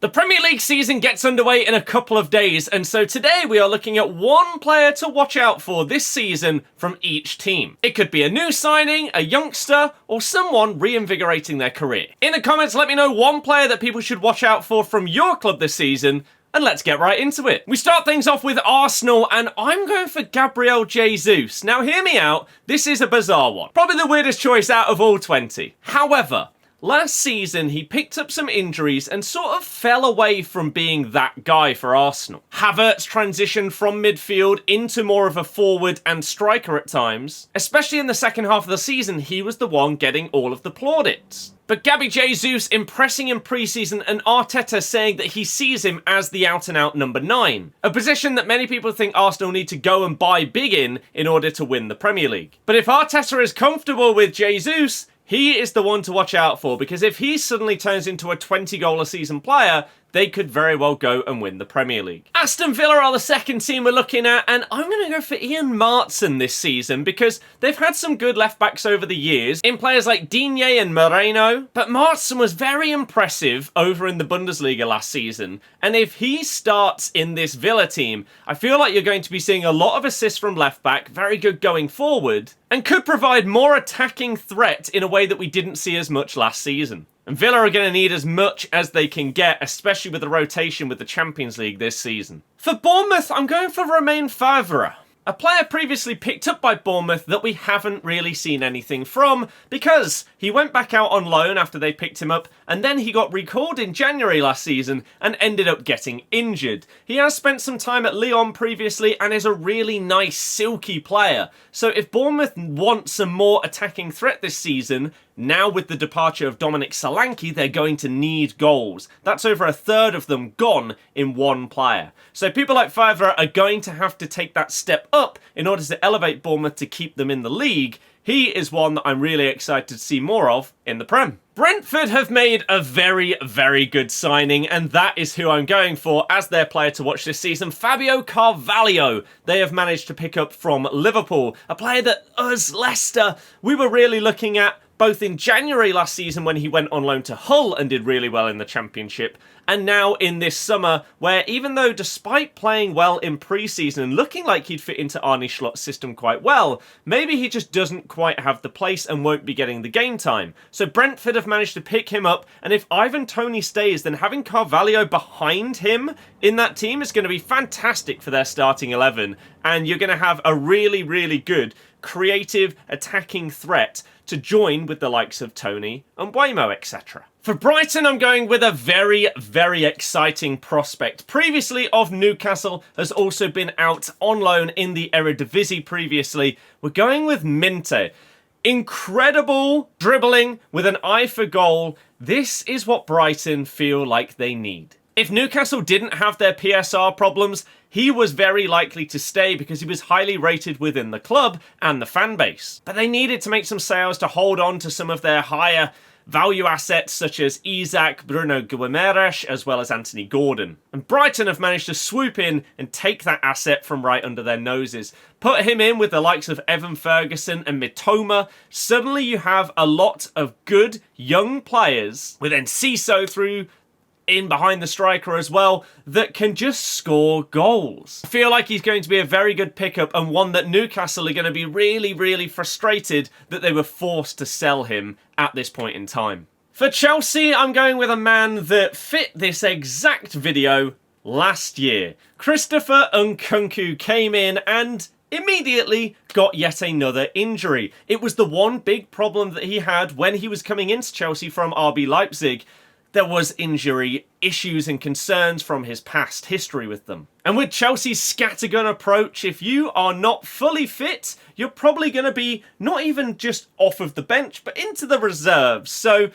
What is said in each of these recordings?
The Premier League season gets underway in a couple of days, and so today we are looking at one player to watch out for this season from each team. It could be a new signing, a youngster, or someone reinvigorating their career. In the comments, let me know one player that people should watch out for from your club this season, and let's get right into it. We start things off with Arsenal, and I'm going for Gabriel Jesus. Now hear me out, this is a bizarre one. Probably the weirdest choice out of all 20. However, last season, he picked up some injuries and sort of fell away from being that guy for Arsenal. Havertz transitioned from midfield into more of a forward and striker at times. Especially in the second half of the season, he was the one getting all of the plaudits. But Gabby Jesus impressing in pre-season and Arteta saying that he sees him as the out-and-out number 9. A position that many people think Arsenal need to go and buy big in order to win the Premier League. But if Arteta is comfortable with Jesus, he is the one to watch out for, because if he suddenly turns into a 20-goal-a-season player, they could very well go and win the Premier League. Aston Villa are the second team we're looking at, and I'm going to go for Ian Maatsen this season because they've had some good left-backs over the years in players like Digne and Moreno, but Maatsen was very impressive over in the Bundesliga last season, and if he starts in this Villa team, I feel like you're going to be seeing a lot of assists from left-back, very good going forward, and could provide more attacking threat in a way that we didn't see as much last season. And Villa are going to need as much as they can get, especially with the rotation with the Champions League this season. For Bournemouth, I'm going for Romain Favre, a player previously picked up by Bournemouth that we haven't really seen anything from because he went back out on loan after they picked him up, and then he got recalled in January last season and ended up getting injured. He has spent some time at Lyon previously and is a really nice, silky player. So if Bournemouth want some more attacking threat this season, now with the departure of Dominic Solanke, they're going to need goals. That's over a third of them gone in one player. So people like Favre are going to have to take that step up in order to elevate Bournemouth to keep them in the league. He is one that I'm really excited to see more of in the Prem. Brentford have made a very, very good signing, and that is who I'm going for as their player to watch this season, Fabio Carvalho. They have managed to pick up from Liverpool, a player that us, Leicester, we were really looking at both in January last season when he went on loan to Hull and did really well in the Championship, and now in this summer where even though despite playing well in pre-season and looking like he'd fit into Arne Slot's system quite well, maybe he just doesn't quite have the place and won't be getting the game time. So Brentford have managed to pick him up, and if Ivan Toney stays, then having Carvalho behind him in that team is going to be fantastic for their starting 11, and you're going to have a really, really good creative attacking threat to join with the likes of Toney and Waymo, etc. For Brighton, I'm going with a very, very exciting prospect. Previously of Newcastle, has also been out on loan in the Eredivisie previously. We're going with Minte. Incredible dribbling with an eye for goal. This is what Brighton feel like they need. If Newcastle didn't have their PSR problems, he was very likely to stay because he was highly rated within the club and the fan base. But they needed to make some sales to hold on to some of their higher value assets such as Isaac, Bruno Guimaraes, as well as Anthony Gordon. And Brighton have managed to swoop in and take that asset from right under their noses. Put him in with the likes of Evan Ferguson and Mitoma. Suddenly you have a lot of good young players with Enciso through in behind the striker as well, that can just score goals. I feel like he's going to be a very good pickup and one that Newcastle are going to be really, really frustrated that they were forced to sell him at this point in time. For Chelsea, I'm going with a man that fit this exact video last year. Christopher Nkunku came in and immediately got yet another injury. It was the one big problem that he had when he was coming into Chelsea from RB Leipzig. There was injury issues and concerns from his past history with them. And with Chelsea's scattergun approach, if you are not fully fit, you're probably going to be not even just off of the bench, but into the reserves. So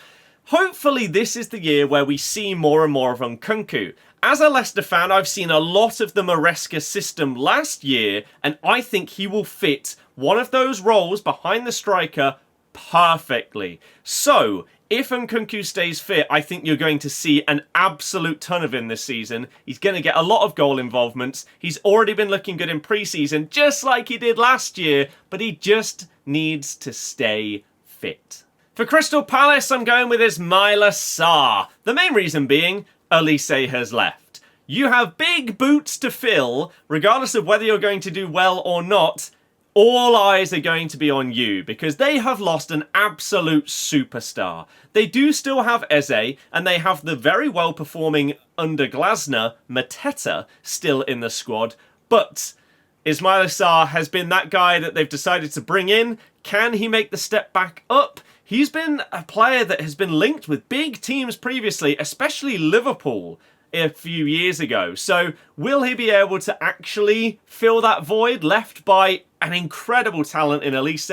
hopefully this is the year where we see more and more of Nkunku. As a Leicester fan, I've seen a lot of the Maresca system last year, and I think he will fit one of those roles behind the striker perfectly. So if Nkunku stays fit, I think you're going to see an absolute ton of him this season. He's going to get a lot of goal involvements. He's already been looking good in pre-season, just like he did last year, but he just needs to stay fit. For Crystal Palace, I'm going with Ismaila Sarr. The main reason being, Elise has left. You have big boots to fill, regardless of whether you're going to do well or not. All eyes are going to be on you, because they have lost an absolute superstar. They do still have Eze, and they have the very well-performing under Glasner, Mateta, still in the squad, but Ismail Sarr has been that guy that they've decided to bring in. Can he make the step back up? He's been a player that has been linked with big teams previously, especially Liverpool a few years ago. So will he be able to actually fill that void left by an incredible talent in Elise?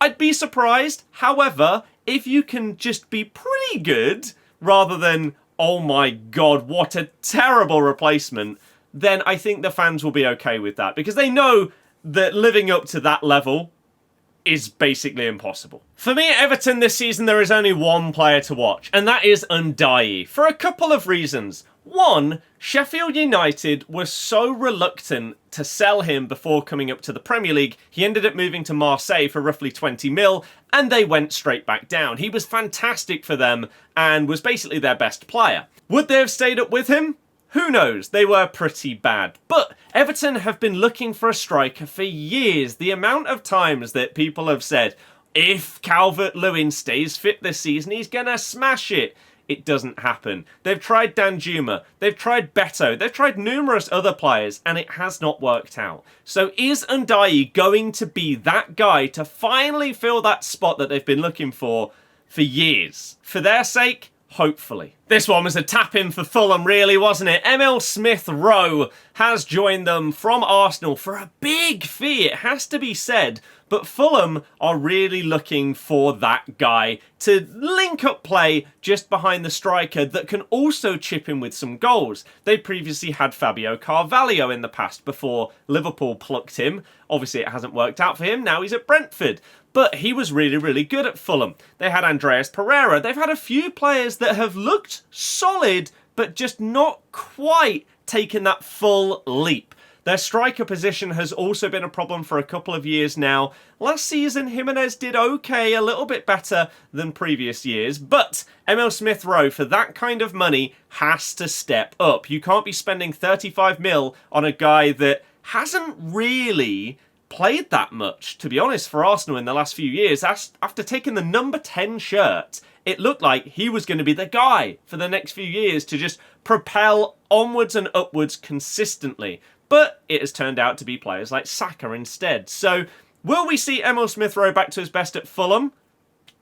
I'd be surprised. However, if you can just be pretty good rather than, oh my god, what a terrible replacement, then I think the fans will be okay with that, because they know that living up to that level is basically impossible. For me at Everton this season, there is only one player to watch, and that is Ndiaye, for a couple of reasons. One, Sheffield United were so reluctant to sell him before coming up to the Premier League. He ended up moving to Marseille for roughly 20 mil, and they went straight back down. He was fantastic for them, and was basically their best player. Would they have stayed up with him? Who knows? They were pretty bad. But Everton have been looking for a striker for years. The amount of times that people have said, if Calvert-Lewin stays fit this season, he's gonna smash it. It doesn't happen. They've tried Danjuma, they've tried Beto, they've tried numerous other players, and it has not worked out. So is Ndiaye going to be that guy to finally fill that spot that they've been looking for years? For their sake, hopefully. This one was a tap-in for Fulham, really, wasn't it? Emil Smith-Rowe has joined them from Arsenal for a big fee, it has to be said. But Fulham are really looking for that guy to link up play just behind the striker that can also chip in with some goals. They previously had Fabio Carvalho in the past before Liverpool plucked him. Obviously it hasn't worked out for him, now he's at Brentford. But he was really, really good at Fulham. They had Andreas Pereira. They've had a few players that have looked solid, but just not quite taken that full leap. Their striker position has also been a problem for a couple of years now. Last season, Jimenez did okay, a little bit better than previous years, but Emil Smith-Rowe, for that kind of money, has to step up. You can't be spending 35 mil on a guy that hasn't really played that much, to be honest, for Arsenal in the last few years. After taking the number 10 shirt, it looked like he was going to be the guy for the next few years to just propel onwards and upwards consistently. But it has turned out to be players like Saka instead. So, will we see Emil Smith-Rowe back to his best at Fulham?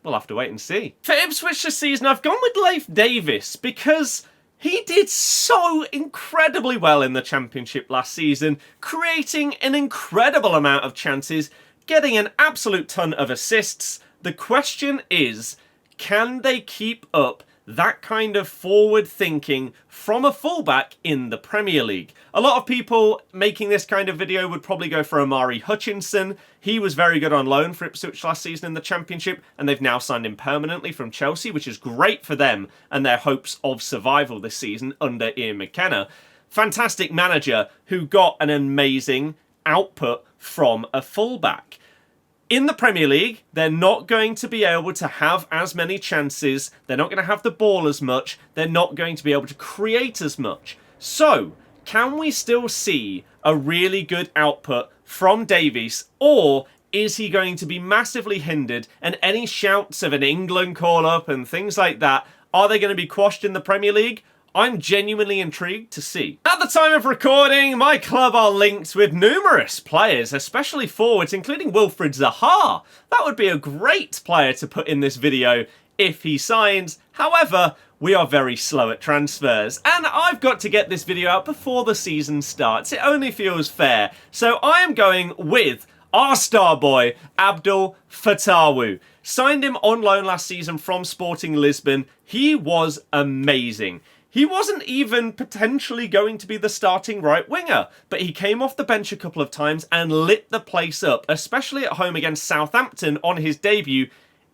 We'll have to wait and see. For Ipswich this season, I've gone with Leif Davis because he did so incredibly well in the Championship last season, creating an incredible amount of chances, getting an absolute ton of assists. The question is, can they keep up that kind of forward thinking from a fullback in the Premier League? A lot of people making this kind of video would probably go for Omari Hutchinson. He was very good on loan for Ipswich last season in the Championship, and they've now signed him permanently from Chelsea, which is great for them and their hopes of survival this season under Ian McKenna. Fantastic manager who got an amazing output from a fullback. In the Premier League, they're not going to be able to have as many chances, they're not going to have the ball as much, they're not going to be able to create as much. So, can we still see a really good output from Davies, or is he going to be massively hindered, and any shouts of an England call-up and things like that, are they going to be quashed in the Premier League? I'm genuinely intrigued to see. At the time of recording, my club are linked with numerous players, especially forwards, including Wilfried Zaha. That would be a great player to put in this video if he signs. However, we are very slow at transfers, and I've got to get this video out before the season starts. It only feels fair. So I am going with our star boy, Abdul Fatawu. Signed him on loan last season from Sporting Lisbon. He was amazing. He wasn't even potentially going to be the starting right winger, but he came off the bench a couple of times and lit the place up, especially at home against Southampton on his debut.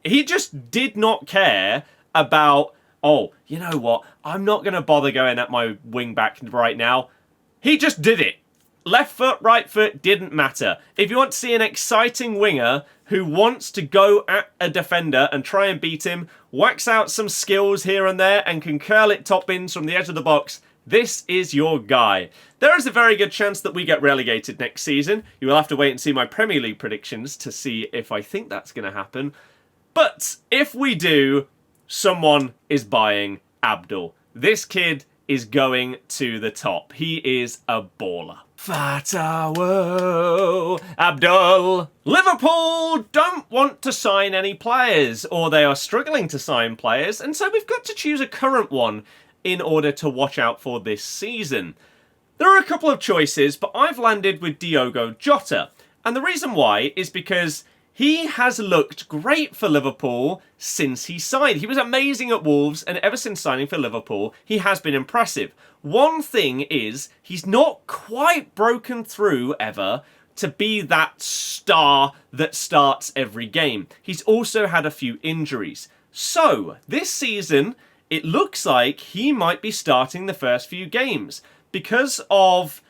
He just did not care about, oh, you know what, I'm not going to bother going at my wing back right now. He just did it. Left foot, right foot, didn't matter. If you want to see an exciting winger who wants to go at a defender and try and beat him, whacks out some skills here and there, and can curl it top bins from the edge of the box, this is your guy. There is a very good chance that we get relegated next season. You will have to wait and see my Premier League predictions to see if I think that's going to happen. But if we do, someone is buying Abdul. This kid is going to the top. He is a baller. Fatawo Abdul. Liverpool don't want to sign any players, or they are struggling to sign players, and so we've got to choose a current one in order to watch out for this season. There are a couple of choices, but I've landed with Diogo Jota. And the reason why is because he has looked great for Liverpool since he signed. He was amazing at Wolves, and ever since signing for Liverpool, he has been impressive. One thing is, he's not quite broken through ever to be that star that starts every game. He's also had a few injuries. So, this season, it looks like he might be starting the first few games. Because of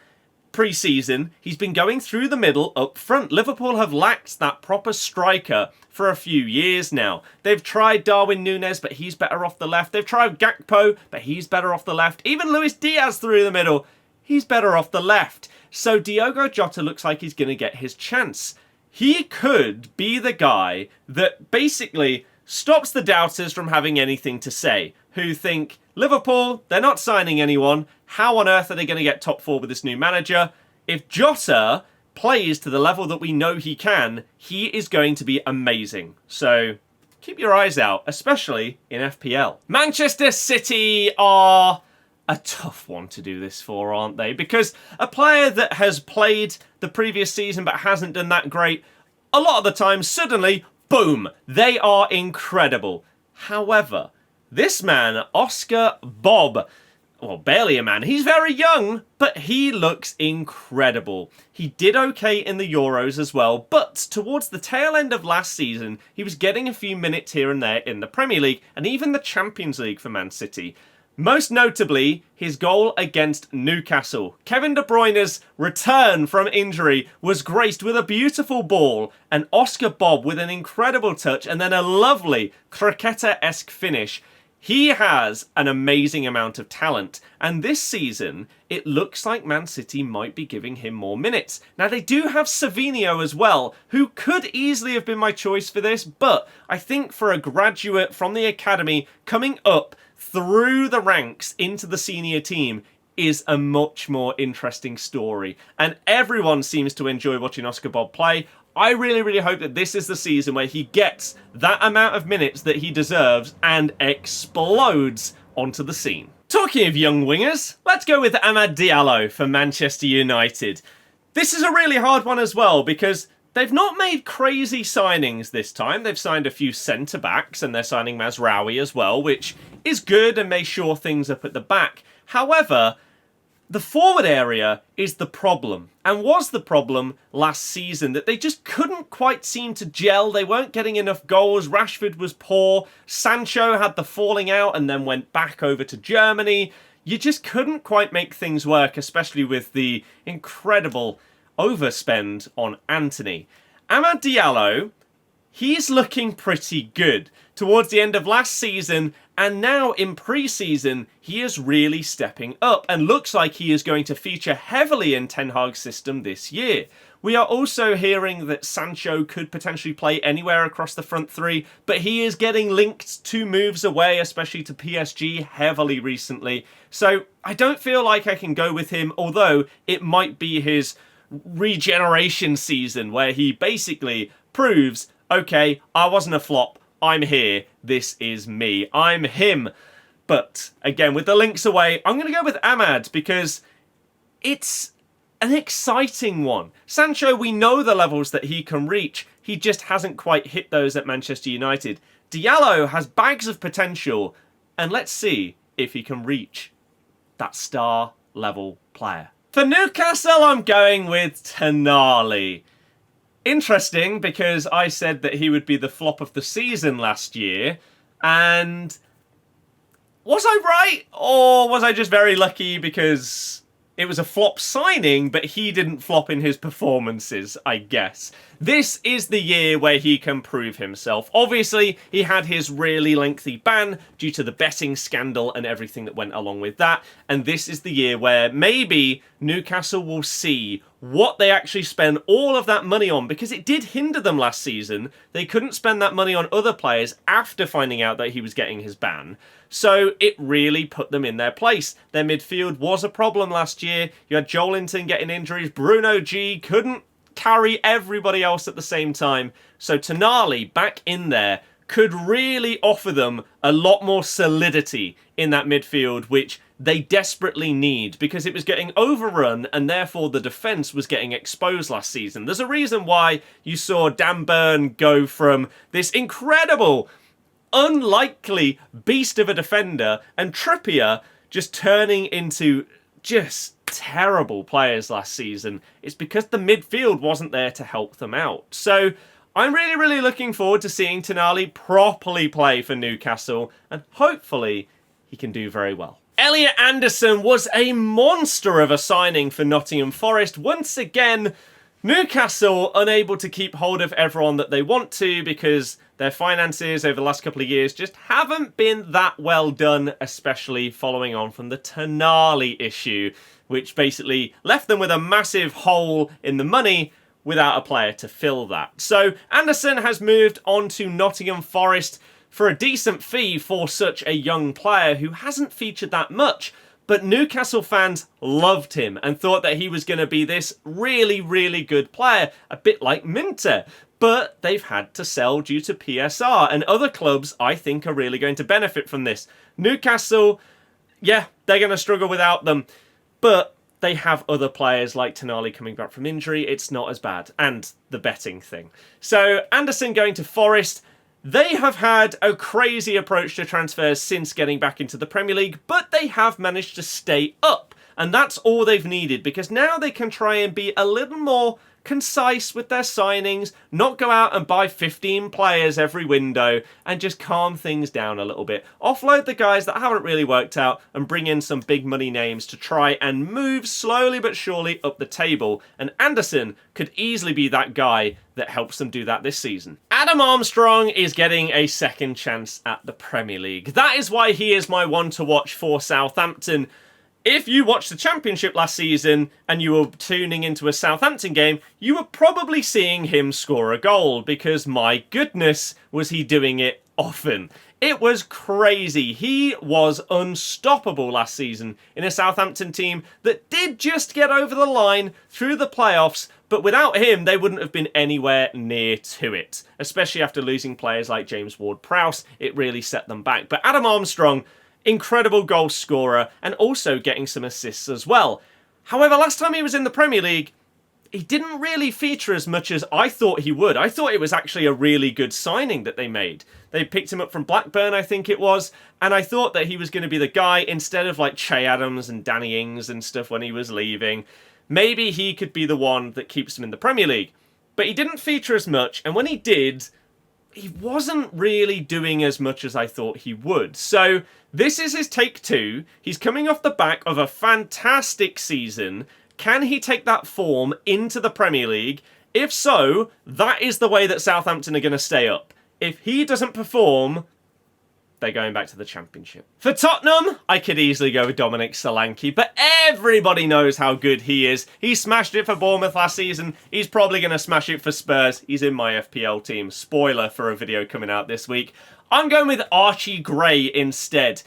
pre-season, he's been going through the middle up front. Liverpool have lacked that proper striker for a few years now. They've tried Darwin Núñez, but he's better off the left. They've tried Gakpo, but he's better off the left. Even Luis Diaz through the middle, he's better off the left. So Diogo Jota looks like he's going to get his chance. He could be the guy that basically stops the doubters from having anything to say, who think, Liverpool, they're not signing anyone. How on earth are they going to get top four with this new manager? If Jota plays to the level that we know he can, he is going to be amazing. So keep your eyes out, especially in FPL. Manchester City are a tough one to do this for, aren't they? Because a player that has played the previous season but hasn't done that great, a lot of the time, suddenly, boom, they are incredible. However, this man, Oscar Bob, well, barely a man, he's very young, but he looks incredible. He did okay in the Euros as well, but towards the tail end of last season, he was getting a few minutes here and there in the Premier League and even the Champions League for Man City. Most notably, his goal against Newcastle. Kevin De Bruyne's return from injury was graced with a beautiful ball, and Oscar Bob with an incredible touch, and then a lovely Cricketer-esque finish. He has an amazing amount of talent, and this season, it looks like Man City might be giving him more minutes. Now, they do have Savinho as well, who could easily have been my choice for this, but I think for a graduate from the academy coming up through the ranks into the senior team is a much more interesting story. And everyone seems to enjoy watching Oscar Bob play. I really, really hope that this is the season where he gets that amount of minutes that he deserves and explodes onto the scene. Talking of young wingers, let's go with Amad Diallo for Manchester United. This is a really hard one as well because they've not made crazy signings this time. They've signed a few centre-backs and they're signing Mazraoui as well, which is good and may shore things up at the back. However, the forward area is the problem, and was the problem last season, that they just couldn't quite seem to gel. They weren't getting enough goals. Rashford was poor. Sancho had the falling out and then went back over to Germany. You just couldn't quite make things work, especially with the incredible overspend on Antony. Amad Diallo, he's looking pretty good. Towards the end of last season, and now in pre-season, he is really stepping up and looks like he is going to feature heavily in Ten Hag's system this year. We are also hearing that Sancho could potentially play anywhere across the front three, but he is getting linked 2 moves away, especially to PSG, heavily recently. So I don't feel like I can go with him, although it might be his regeneration season where he basically proves, okay, I wasn't a flop. I'm here. This is me. I'm him. But again, with the links away, I'm going to go with Amad because it's an exciting one. Sancho, we know the levels that he can reach. He just hasn't quite hit those at Manchester United. Diallo has bags of potential, and let's see if he can reach that star level player. For Newcastle, I'm going with Tonali. Interesting, because I said that he would be the flop of the season last year, and was I right? Or was I just very lucky because it was a flop signing, but he didn't flop in his performances, I guess. This is the year where he can prove himself. Obviously, he had his really lengthy ban due to the betting scandal and everything that went along with that. And this is the year where maybe Newcastle will see what they actually spend all of that money on, because it did hinder them last season. They couldn't spend that money on other players after finding out that he was getting his ban. So it really put them in their place. Their midfield was a problem last year. You had Joelinton getting injuries. Bruno G couldn't carry everybody else at the same time. So Tonali back in there could really offer them a lot more solidity in that midfield, which they desperately need, because it was getting overrun and therefore the defence was getting exposed last season. There's a reason why you saw Dan Burn go from this incredible, unlikely beast of a defender and Trippier just turning into just terrible players last season. It's because the midfield wasn't there to help them out. So I'm really looking forward to seeing Tonali properly play for Newcastle, and hopefully he can do very well. Elliot Anderson was a monster of a signing for Nottingham Forest. Once again, Newcastle unable to keep hold of everyone that they want to because their finances over the last couple of years just haven't been that well done, especially following on from the Tonali issue, which basically left them with a massive hole in the money without a player to fill that. So Anderson has moved on to Nottingham Forest for a decent fee for such a young player who hasn't featured that much. But Newcastle fans loved him and thought that he was going to be this really good player, a bit like Minter. But they've had to sell due to PSR, and other clubs, I think, are really going to benefit from this. Newcastle, yeah, they're going to struggle without them, but they have other players like Tonali coming back from injury. It's not as bad. And the betting thing. So Anderson going to Forest. They have had a crazy approach to transfers since getting back into the Premier League, but they have managed to stay up. And that's all they've needed, because now they can try and be a little more concise with their signings, not go out and buy 15 players every window, and just calm things down a little bit. Offload the guys that haven't really worked out and bring in some big money names to try and move slowly but surely up the table. And Anderson could easily be that guy that helps them do that this season. Adam Armstrong is getting a second chance at the Premier League. That is why he is my one to watch for Southampton. If you watched the Championship last season and you were tuning into a Southampton game, you were probably seeing him score a goal, because my goodness was he doing it often. It was crazy. He was unstoppable last season in a Southampton team that did just get over the line through the playoffs, but without him, they wouldn't have been anywhere near to it. Especially after losing players like James Ward-Prowse, it really set them back. But Adam Armstrong, incredible goal scorer, and also getting some assists as well. However, last time he was in the Premier League, he didn't really feature as much as I thought he would. I thought it was actually a really good signing that they made. They picked him up from Blackburn, I think it was, and I thought that he was going to be the guy instead of like Che Adams and Danny Ings and stuff when he was leaving. Maybe he could be the one that keeps him in the Premier League. But he didn't feature as much, and when he did, he wasn't really doing as much as I thought he would. So this is his take two. He's coming off the back of a fantastic season. Can he take that form into the Premier League? If so, that is the way that Southampton are going to stay up. If he doesn't perform, they're going back to the Championship. For Tottenham, I could easily go with Dominic Solanke, but everybody knows how good he is. He smashed it for Bournemouth last season. He's probably going to smash it for Spurs. He's in my FPL team. Spoiler for a video coming out this week. I'm going with Archie Gray instead.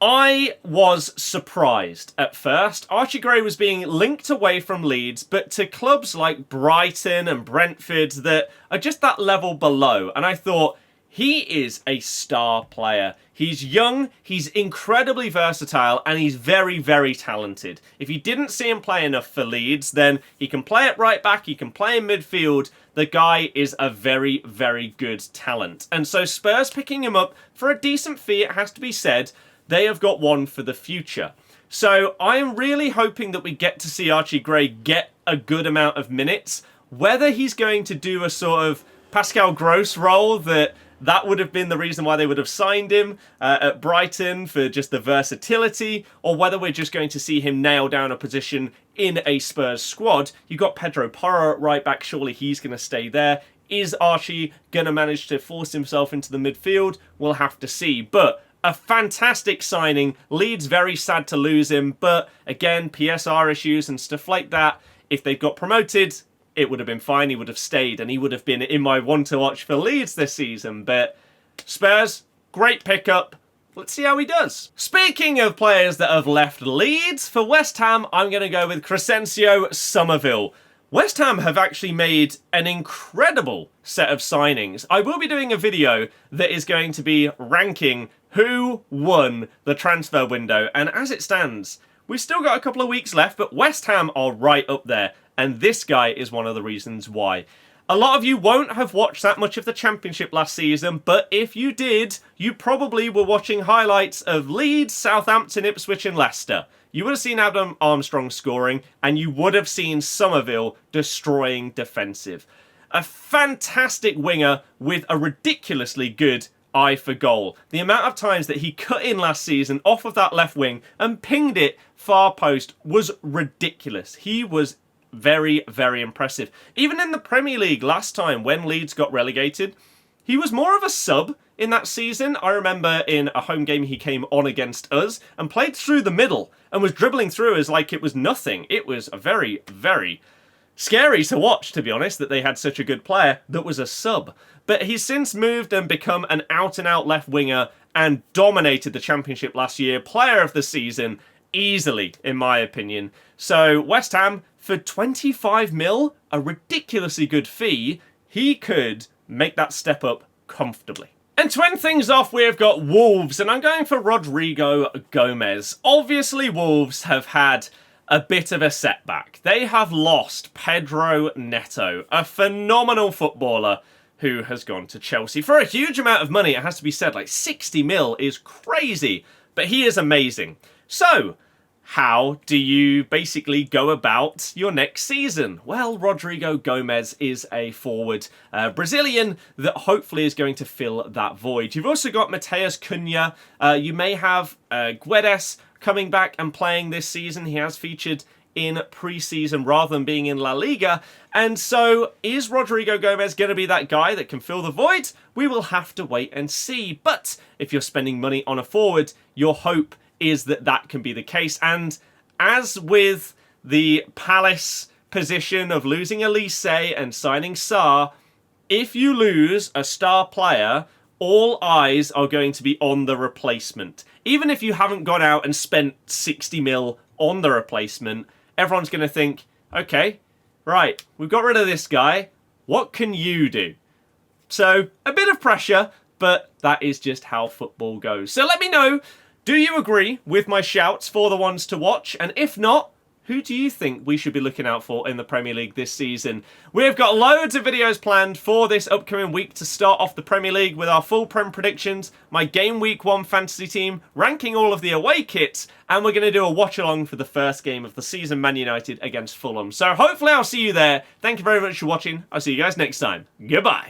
I was surprised at first. Archie Gray was being linked away from Leeds, but to clubs like Brighton and Brentford that are just that level below. And I thought, he is a star player. He's young, he's incredibly versatile, and he's very talented. If you didn't see him play enough for Leeds, then he can play at right back, he can play in midfield. The guy is a very good talent. And so Spurs picking him up for a decent fee, it has to be said. They have got one for the future. So I'm really hoping that we get to see Archie Gray get a good amount of minutes. Whether he's going to do a sort of Pascal Gross role that that would have been the reason why they would have signed him at Brighton, for just the versatility, or whether we're just going to see him nail down a position in a Spurs squad. You've got Pedro Porro at right back, surely he's going to stay there. Is Archie going to manage to force himself into the midfield? We'll have to see, but a fantastic signing. Leeds very sad to lose him, but again, PSR issues and stuff like that. If they got promoted, it would have been fine. He would have stayed, and he would have been in my one to watch for Leeds this season. But Spurs, great pickup. Let's see how he does. Speaking of players that have left Leeds, for West Ham, I'm going to go with Crescencio Somerville. West Ham have actually made an incredible set of signings. I will be doing a video that is going to be ranking who won the transfer window, and as it stands, we've still got a couple of weeks left, but West Ham are right up there, and this guy is one of the reasons why. A lot of you won't have watched that much of the Championship last season, but if you did, you probably were watching highlights of Leeds, Southampton, Ipswich and Leicester. You would have seen Adam Armstrong scoring, and you would have seen Somerville destroying defensive. A fantastic winger with a ridiculously good eye for goal. The amount of times that he cut in last season off of that left wing and pinged it far post was ridiculous. He was very, very impressive. Even in the Premier League last time when Leeds got relegated, he was more of a sub in that season. I remember in a home game he came on against us and played through the middle and was dribbling through as like it was nothing. It was a very, very scary to watch, to be honest, that they had such a good player that was a sub. But he's since moved and become an out-and-out left winger and dominated the Championship last year. Player of the season, easily, in my opinion. So West Ham, for 25 mil, a ridiculously good fee, he could make that step up comfortably. And to end things off, we've got Wolves, and I'm going for Rodrigo Gomez. Obviously, Wolves have had a bit of a setback. They have lost Pedro Neto, a phenomenal footballer who has gone to Chelsea for a huge amount of money. It has to be said, like 60 mil is crazy, but he is amazing. So, how do you basically go about your next season? Well, Rodrigo Gomez is a forward Brazilian that hopefully is going to fill that void. You've also got Mateus Cunha. You may have Guedes coming back and playing this season. He has featured in pre-season rather than being in La Liga. And so, is Rodrigo Gomez going to be that guy that can fill the void? We will have to wait and see. But if you're spending money on a forward, your hope is that that can be the case. And as with the Palace position of losing Elise and signing Sarr, if you lose a star player, all eyes are going to be on the replacement. Even if you haven't gone out and spent 60 mil on the replacement, everyone's going to think, okay, right, we've got rid of this guy. What can you do? So, a bit of pressure, but that is just how football goes. So let me know, do you agree with my shouts for the ones to watch? And if not, who do you think we should be looking out for in the Premier League this season? We've got loads of videos planned for this upcoming week to start off the Premier League with our full Prem predictions, my Game Week 1 fantasy team, ranking all of the away kits, and we're going to do a watch-along for the first game of the season, Man United against Fulham. So hopefully I'll see you there. Thank you very much for watching. I'll see you guys next time. Goodbye.